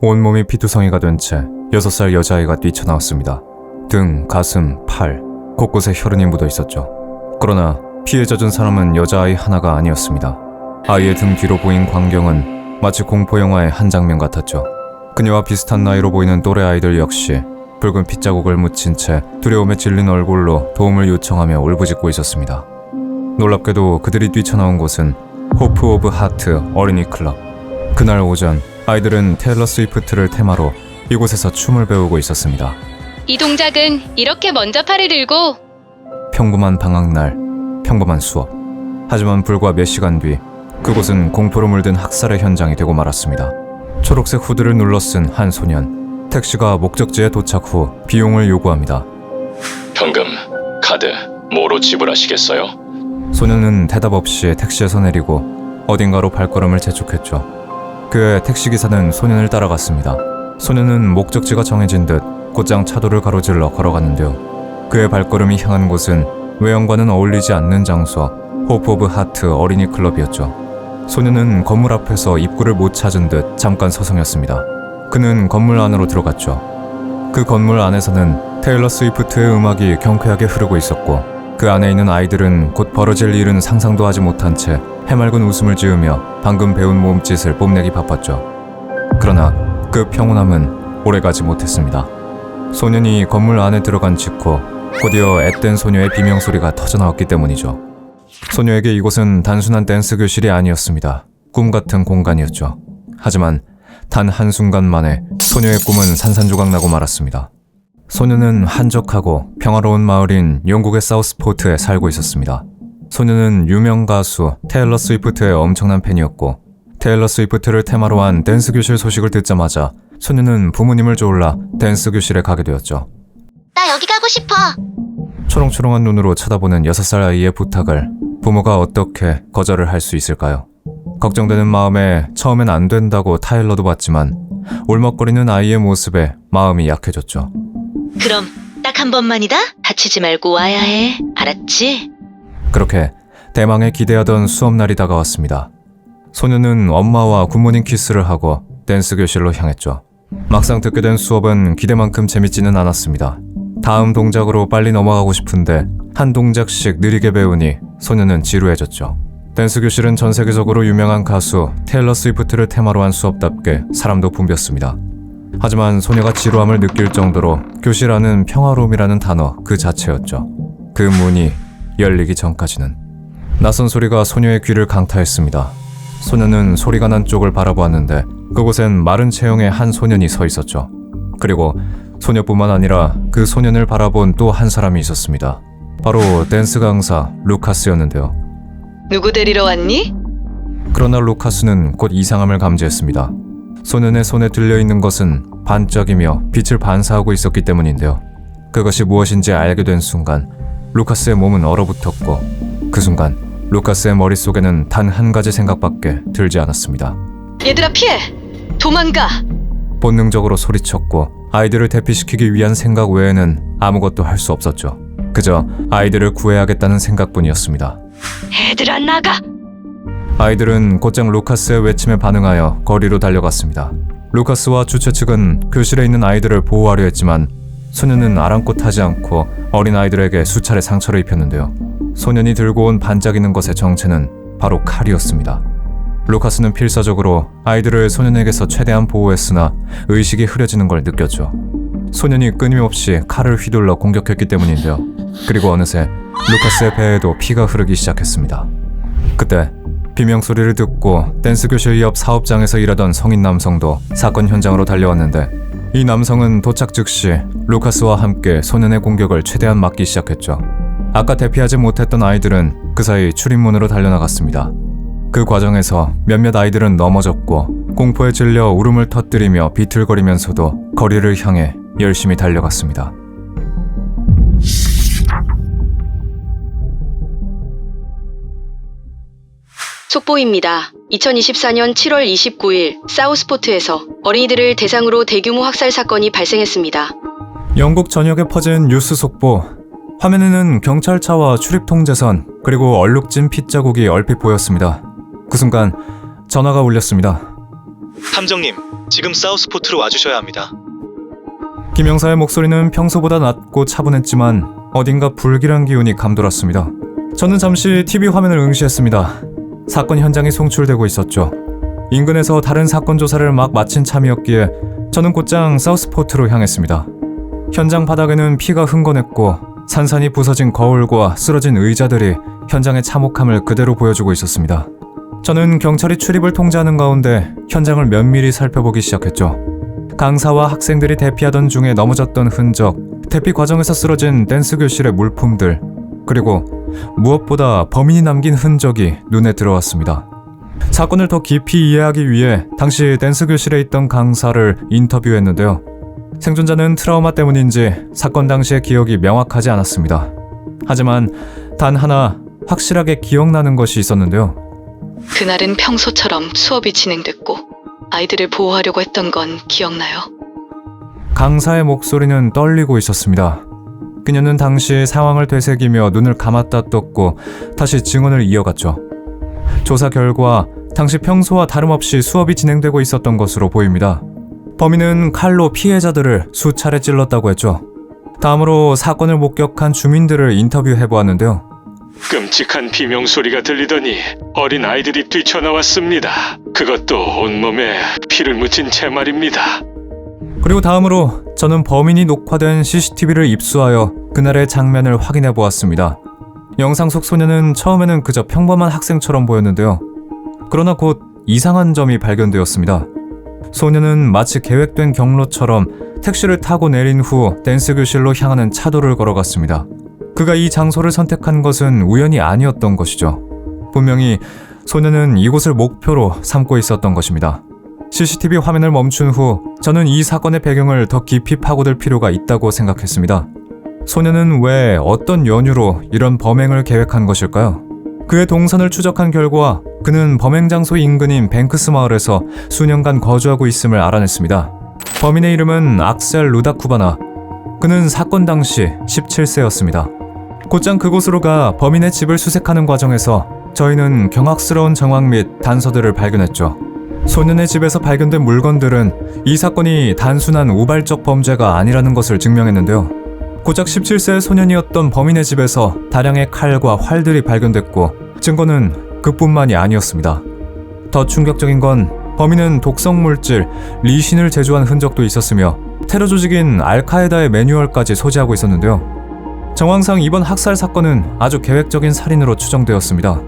온몸이 피투성이가 된 채 6살 여자아이가 뛰쳐나왔습니다. 등, 가슴, 팔, 곳곳에 혈흔이 묻어 있었죠. 그러나 피에 젖은 사람은 여자아이 하나가 아니었습니다. 아이의 등 뒤로 보인 광경은 마치 공포영화의 한 장면 같았죠. 그녀와 비슷한 나이로 보이는 또래 아이들 역시 붉은 핏자국을 묻힌 채 두려움에 질린 얼굴로 도움을 요청하며 울부짖고 있었습니다. 놀랍게도 그들이 뛰쳐나온 곳은 호프 오브 하트 어린이 클럽. 그날 오전 아이들은 테일러 스위프트를 테마로 이곳에서 춤을 배우고 있었습니다. 이 동작은 이렇게 먼저 팔을 들고. 평범한 방학날, 평범한 수업. 하지만 불과 몇 시간 뒤 그곳은 공포로 물든 학살의 현장이 되고 말았습니다. 초록색 후드를 눌러쓴 한 소년. 택시가 목적지에 도착 후 비용을 요구합니다. 현금, 카드, 뭐로 지불하시겠어요? 소년은 대답 없이 택시에서 내리고 어딘가로 발걸음을 재촉했죠. 그의 택시기사는 소년을 따라갔습니다. 소년은 목적지가 정해진 듯 곧장 차도를 가로질러 걸어갔는데요. 그의 발걸음이 향한 곳은 외형과는 어울리지 않는 장소, 호프 오브 하트 어린이 클럽이었죠. 소년은 건물 앞에서 입구를 못 찾은 듯 잠깐 서성였습니다. 그는 건물 안으로 들어갔죠. 그 건물 안에서는 테일러 스위프트의 음악이 경쾌하게 흐르고 있었고 그 안에 있는 아이들은 곧 벌어질 일은 상상도 하지 못한 채 해맑은 웃음을 지으며 방금 배운 몸짓을 뽐내기 바빴죠. 그러나 그 평온함은 오래가지 못했습니다. 소년이 건물 안에 들어간 직후 곧이어 앳된 소녀의 비명소리가 터져나왔기 때문이죠. 소녀에게 이곳은 단순한 댄스 교실이 아니었습니다. 꿈같은 공간이었죠. 하지만 단 한순간 만에 소녀의 꿈은 산산조각나고 말았습니다. 소녀는 한적하고 평화로운 마을인 영국의 사우스포트에 살고 있었습니다. 소녀는 유명 가수 테일러 스위프트의 엄청난 팬이었고 테일러 스위프트를 테마로 한 댄스 교실 소식을 듣자마자 소녀는 부모님을 조울라 댄스 교실에 가게 되었죠. 나 여기 가고 싶어. 초롱초롱한 눈으로 쳐다보는 6살 아이의 부탁을 부모가 어떻게 거절을 할 수 있을까요? 걱정되는 마음에 처음엔 안 된다고 타일러도 봤지만 울먹거리는 아이의 모습에 마음이 약해졌죠. 그럼 딱 한 번만이다. 다치지 말고 와야 해. 알았지? 그렇게 대망의 기대하던 수업날이 다가왔습니다. 소녀는 엄마와 굿모닝 키스를 하고 댄스 교실로 향했죠. 막상 듣게 된 수업은 기대만큼 재밌지는 않았습니다. 다음 동작으로 빨리 넘어가고 싶은데 한 동작씩 느리게 배우니 소녀는 지루해졌죠. 댄스 교실은 전 세계적으로 유명한 가수 테일러 스위프트를 테마로 한 수업답게 사람도 붐볐습니다. 하지만 소녀가 지루함을 느낄 정도로 교실 안은 평화로움이라는 단어 그 자체였죠. 그 문이 열리기 전까지는. 낯선 소리가 소녀의 귀를 강타했습니다. 소녀는 소리가 난 쪽을 바라보았는데 그곳엔 마른 체형의 한 소년이 서 있었죠. 그리고 소녀뿐만 아니라 그 소년을 바라본 또 한 사람이 있었습니다. 바로 댄스 강사 루카스였는데요. 누구 데리러 왔니? 그러나 루카스는 곧 이상함을 감지했습니다. 소년의 손에 들려있는 것은 반짝이며 빛을 반사하고 있었기 때문인데요. 그것이 무엇인지 알게 된 순간 루카스의 몸은 얼어붙었고 그 순간 루카스의 머릿속에는 단 한 가지 생각밖에 들지 않았습니다. 얘들아 피해! 도망가! 본능적으로 소리쳤고 아이들을 대피시키기 위한 생각 외에는 아무것도 할 수 없었죠. 그저 아이들을 구해야겠다는 생각뿐이었습니다. 애들아 나가! 아이들은 곧장 루카스의 외침에 반응하여 거리로 달려갔습니다. 루카스와 주최 측은 교실에 있는 아이들을 보호하려 했지만 소년은 아랑곳하지 않고 어린 아이들에게 수차례 상처를 입혔는데요. 소년이 들고 온 반짝이는 것의 정체는 바로 칼이었습니다. 루카스는 필사적으로 아이들을 소년에게서 최대한 보호했으나 의식이 흐려지는 걸 느꼈죠. 소년이 끊임없이 칼을 휘둘러 공격했기 때문인데요. 그리고 어느새 루카스의 배에도 피가 흐르기 시작했습니다. 그때 비명소리를 듣고 댄스 교실 옆 사업장에서 일하던 성인 남성도 사건 현장으로 달려왔는데 이 남성은 도착 즉시 루카스와 함께 소년의 공격을 최대한 막기 시작했죠. 아까 대피하지 못했던 아이들은 그 사이 출입문으로 달려나갔습니다. 그 과정에서 몇몇 아이들은 넘어졌고 공포에 질려 울음을 터뜨리며 비틀거리면서도 거리를 향해 열심히 달려갔습니다. 속보입니다. 2024년 7월 29일 사우스포트에서 어린이들을 대상으로 대규모 학살 사건이 발생했습니다. 영국 전역에 퍼진 뉴스 속보. 화면에는 경찰차와 출입 통제선 그리고 얼룩진 핏자국이 얼핏 보였습니다. 그 순간 전화가 울렸습니다. 탐정님, 지금 사우스포트로 와주셔야 합니다. 김 형사의 목소리는 평소보다 낮고 차분했지만 어딘가 불길한 기운이 감돌았습니다. 저는 잠시 TV 화면을 응시했습니다. 사건 현장이 송출되고 있었죠. 인근에서 다른 사건 조사를 막 마친 참이었기에 저는 곧장 사우스포트로 향했습니다. 현장 바닥에는 피가 흥건했고 산산이 부서진 거울과 쓰러진 의자들이 현장의 참혹함을 그대로 보여주고 있었습니다. 저는 경찰이 출입을 통제하는 가운데 현장을 면밀히 살펴보기 시작했죠. 강사와 학생들이 대피하던 중에 넘어졌던 흔적, 대피 과정에서 쓰러진 댄스 교실의 물품들, 그리고 무엇보다 범인이 남긴 흔적이 눈에 들어왔습니다. 사건을 더 깊이 이해하기 위해 당시 댄스 교실에 있던 강사를 인터뷰했는데요. 생존자는 트라우마 때문인지 사건 당시의 기억이 명확하지 않았습니다. 하지만 단 하나 확실하게 기억나는 것이 있었는데요. 그날은 평소처럼 수업이 진행됐고 아이들을 보호하려고 했던 건 기억나요? 강사의 목소리는 떨리고 있었습니다. 그녀는 당시 상황을 되새기며 눈을 감았다 떴고 다시 증언을 이어갔죠. 조사 결과 당시 평소와 다름없이 수업이 진행되고 있었던 것으로 보입니다. 범인은 칼로 피해자들을 수차례 찔렀다고 했죠. 다음으로 사건을 목격한 주민들을 인터뷰해보았는데요. 끔찍한 비명소리가 들리더니 어린 아이들이 뛰쳐나왔습니다. 그것도 온몸에 피를 묻힌 채 말입니다. 그리고 다음으로 저는 범인이 녹화된 CCTV를 입수하여 그날의 장면을 확인해 보았습니다. 영상 속 소녀는 처음에는 그저 평범한 학생처럼 보였는데요. 그러나 곧 이상한 점이 발견되었습니다. 소녀는 마치 계획된 경로처럼 택시를 타고 내린 후 댄스 교실로 향하는 차도를 걸어갔습니다. 그가 이 장소를 선택한 것은 우연이 아니었던 것이죠. 분명히 소녀는 이곳을 목표로 삼고 있었던 것입니다. CCTV 화면을 멈춘 후 저는 이 사건의 배경을 더 깊이 파고들 필요가 있다고 생각했습니다. 소녀는 왜 어떤 연유로 이런 범행을 계획한 것일까요? 그의 동선을 추적한 결과 그는 범행 장소 인근인 뱅크스 마을에서 수년간 거주하고 있음을 알아냈습니다. 범인의 이름은 악셀 루다쿠바나. 그는 사건 당시 17세였습니다. 곧장 그곳으로 가 범인의 집을 수색하는 과정에서 저희는 경악스러운 정황 및 단서들을 발견했죠. 소년의 집에서 발견된 물건들은 이 사건이 단순한 우발적 범죄가 아니라는 것을 증명했는데요. 고작 17세의 소년이었던 범인의 집에서 다량의 칼과 활들이 발견됐고 증거는 그뿐만이 아니었습니다. 더 충격적인 건 범인은 독성 물질 리신을 제조한 흔적도 있었으며 테러 조직인 알카에다의 매뉴얼까지 소지하고 있었는데요. 정황상 이번 학살 사건은 아주 계획적인 살인으로 추정되었습니다.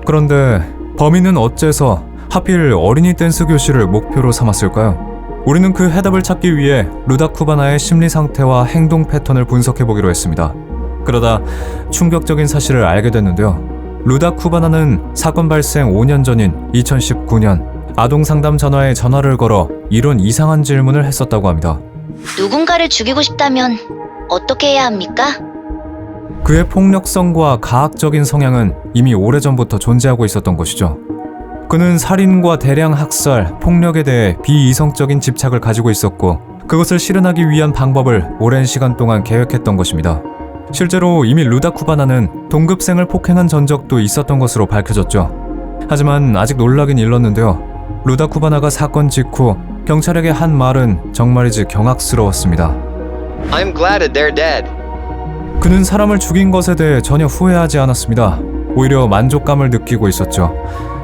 그런데 범인은 어째서 하필 어린이 댄스 교실을 목표로 삼았을까요? 우리는 그 해답을 찾기 위해 루다쿠바나의 심리 상태와 행동 패턴을 분석해보기로 했습니다. 그러다 충격적인 사실을 알게 됐는데요. 루다쿠바나는 사건 발생 5년 전인 2019년 아동상담 전화에 전화를 걸어 이런 이상한 질문을 했었다고 합니다. 누군가를 죽이고 싶다면 어떻게 해야 합니까? 그의 폭력성과 가학적인 성향은 이미 오래전부터 존재하고 있었던 것이죠. 그는 살인과 대량 학살, 폭력에 대해 비이성적인 집착을 가지고 있었고 그것을 실현하기 위한 방법을 오랜 시간 동안 계획했던 것입니다. 실제로 이미 루다쿠바나는 동급생을 폭행한 전적도 있었던 것으로 밝혀졌죠. 하지만 아직 놀라긴 일렀는데요. 루다쿠바나가 사건 직후 경찰에게 한 말은 정말이지 경악스러웠습니다. I'm glad they're dead. 그는 사람을 죽인 것에 대해 전혀 후회하지 않았습니다. 오히려 만족감을 느끼고 있었죠.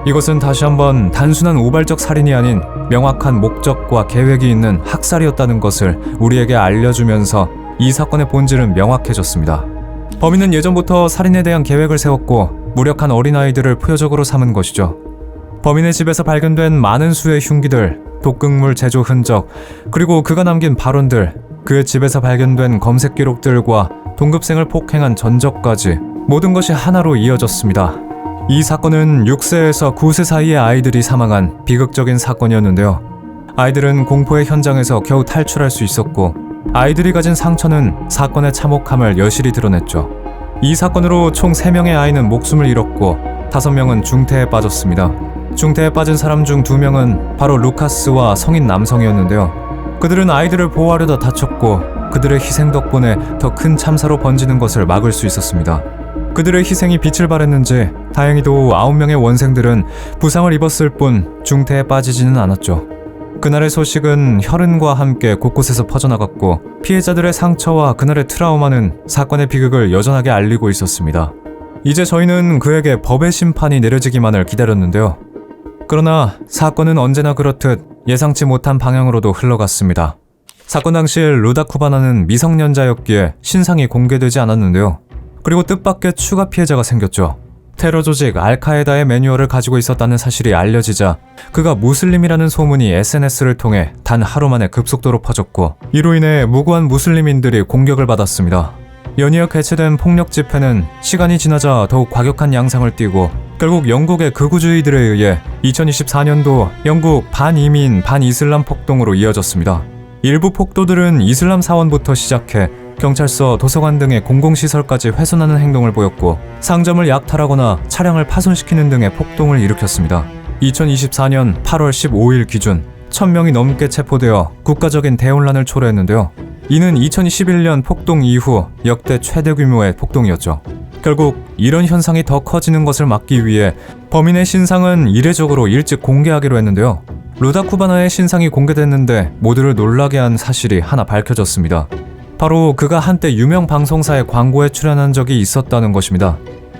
이것은 다시 한번 단순한 우발적 살인이 아닌 명확한 목적과 계획이 있는 학살이었다는 것을 우리에게 알려주면서 이 사건의 본질은 명확해졌습니다. 범인은 예전부터 살인에 대한 계획을 세웠고 무력한 어린아이들을 표적으로 삼은 것이죠. 범인의 집에서 발견된 많은 수의 흉기들, 독극물 제조 흔적, 그리고 그가 남긴 발언들, 그의 집에서 발견된 검색 기록들과 동급생을 폭행한 전적까지 모든 것이 하나로 이어졌습니다. 이 사건은 6세에서 9세 사이의 아이들이 사망한 비극적인 사건이었는데요. 아이들은 공포의 현장에서 겨우 탈출할 수 있었고 아이들이 가진 상처는 사건의 참혹함을 여실히 드러냈죠. 이 사건으로 총 3명의 아이는 목숨을 잃었고 5명은 중태에 빠졌습니다. 중태에 빠진 사람 중 2명은 바로 루카스와 성인 남성이었는데요. 그들은 아이들을 보호하려다 다쳤고 그들의 희생 덕분에 더 큰 참사로 번지는 것을 막을 수 있었습니다. 그들의 희생이 빛을 발했는지 다행히도 9명의 원생들은 부상을 입었을 뿐 중태에 빠지지는 않았죠. 그날의 소식은 혈흔과 함께 곳곳에서 퍼져나갔고 피해자들의 상처와 그날의 트라우마는 사건의 비극을 여전하게 알리고 있었습니다. 이제 저희는 그에게 법의 심판이 내려지기만을 기다렸는데요. 그러나 사건은 언제나 그렇듯 예상치 못한 방향으로도 흘러갔습니다. 사건 당시 루다 쿠바나는 미성년자였기에 신상이 공개되지 않았는데요. 그리고 뜻밖의 추가 피해자가 생겼죠. 테러 조직 알카에다의 매뉴얼을 가지고 있었다는 사실이 알려지자 그가 무슬림이라는 소문이 SNS를 통해 단 하루 만에 급속도로 퍼졌고 이로 인해 무고한 무슬림인들이 공격을 받았습니다. 연이어 개최된 폭력 집회는 시간이 지나자 더욱 과격한 양상을 띠고 결국 영국의 극우주의들에 의해 2024년도 영국 반이민 반이슬람 폭동으로 이어졌습니다. 일부 폭도들은 이슬람 사원부터 시작해 경찰서, 도서관 등의 공공시설까지 훼손하는 행동을 보였고 상점을 약탈하거나 차량을 파손시키는 등의 폭동을 일으켰습니다. 2024년 8월 15일 기준 1000명이 넘게 체포되어 국가적인 대혼란을 초래했는데요. 이는 2011년 폭동 이후 역대 최대 규모의 폭동이었죠. 결국 이런 현상이 더 커지는 것을 막기 위해 범인의 신상은 이례적으로 일찍 공개하기로 했는데요. 루다 쿠바나의 신상이 공개됐는데 모두를 놀라게 한 사실이 하나 밝혀졌습니다. 바로 그가 한때 유명 방송사의 광고에 출연한 적이 있었다는 것입니다.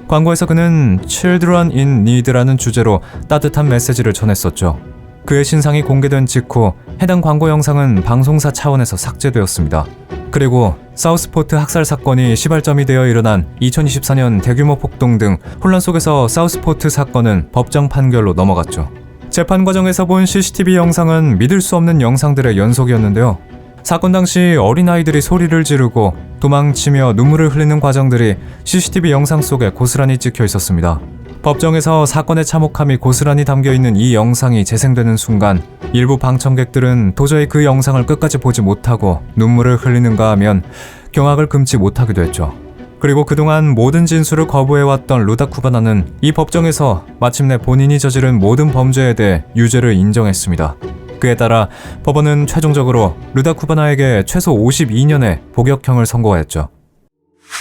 광고에서 그는 Children in Need라는 주제로 따뜻한 메시지를 전했었죠. 그의 신상이 공개된 직후 해당 광고 영상은 방송사 차원에서 삭제되었습니다. 그리고 사우스포트 학살 사건이 시발점이 되어 일어난 2024년 대규모 폭동 등 혼란 속에서 사우스포트 사건은 법정 판결로 넘어갔죠. 재판 과정에서 본 CCTV 영상은 믿을 수 없는 영상들의 연속이었는데요. 사건 당시 어린아이들이 소리를 지르고 도망치며 눈물을 흘리는 과정들이 CCTV 영상 속에 고스란히 찍혀 있었습니다. 법정에서 사건의 참혹함이 고스란히 담겨있는 이 영상이 재생되는 순간 일부 방청객들은 도저히 그 영상을 끝까지 보지 못하고 눈물을 흘리는가 하면 경악을 금치 못하기도 했죠. 그리고 그동안 모든 진술을 거부해왔던 루다 쿠바나는 이 법정에서 마침내 본인이 저지른 모든 범죄에 대해 유죄를 인정했습니다. 그에 따라 법원은 최종적으로 루다 쿠바나에게 최소 52년의 복역형을 선고하였죠.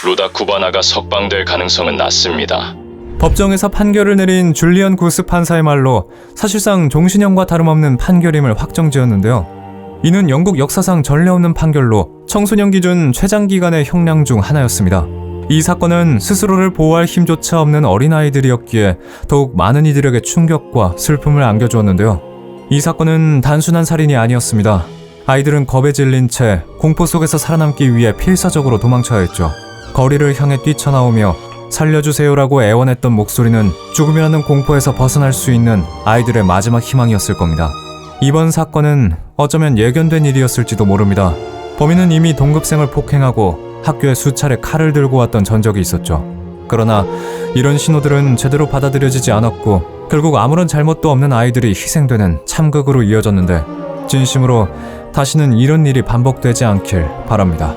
루다 쿠바나가 석방될 가능성은 낮습니다. 법정에서 판결을 내린 줄리언 구스 판사의 말로 사실상 종신형과 다름없는 판결임을 확정지었는데요. 이는 영국 역사상 전례 없는 판결로 청소년 기준 최장기간의 형량 중 하나였습니다. 이 사건은 스스로를 보호할 힘조차 없는 어린아이들이었기에 더욱 많은 이들에게 충격과 슬픔을 안겨주었는데요. 이 사건은 단순한 살인이 아니었습니다. 아이들은 겁에 질린 채 공포 속에서 살아남기 위해 필사적으로 도망쳐야 했죠. 거리를 향해 뛰쳐나오며 살려주세요라고 애원했던 목소리는 죽음이라는 공포에서 벗어날 수 있는 아이들의 마지막 희망이었을 겁니다. 이번 사건은 어쩌면 예견된 일이었을지도 모릅니다. 범인은 이미 동급생을 폭행하고 학교에 수차례 칼을 들고 왔던 전적이 있었죠. 그러나 이런 신호들은 제대로 받아들여지지 않았고 결국 아무런 잘못도 없는 아이들이 희생되는 참극으로 이어졌는데 진심으로 다시는 이런 일이 반복되지 않길 바랍니다.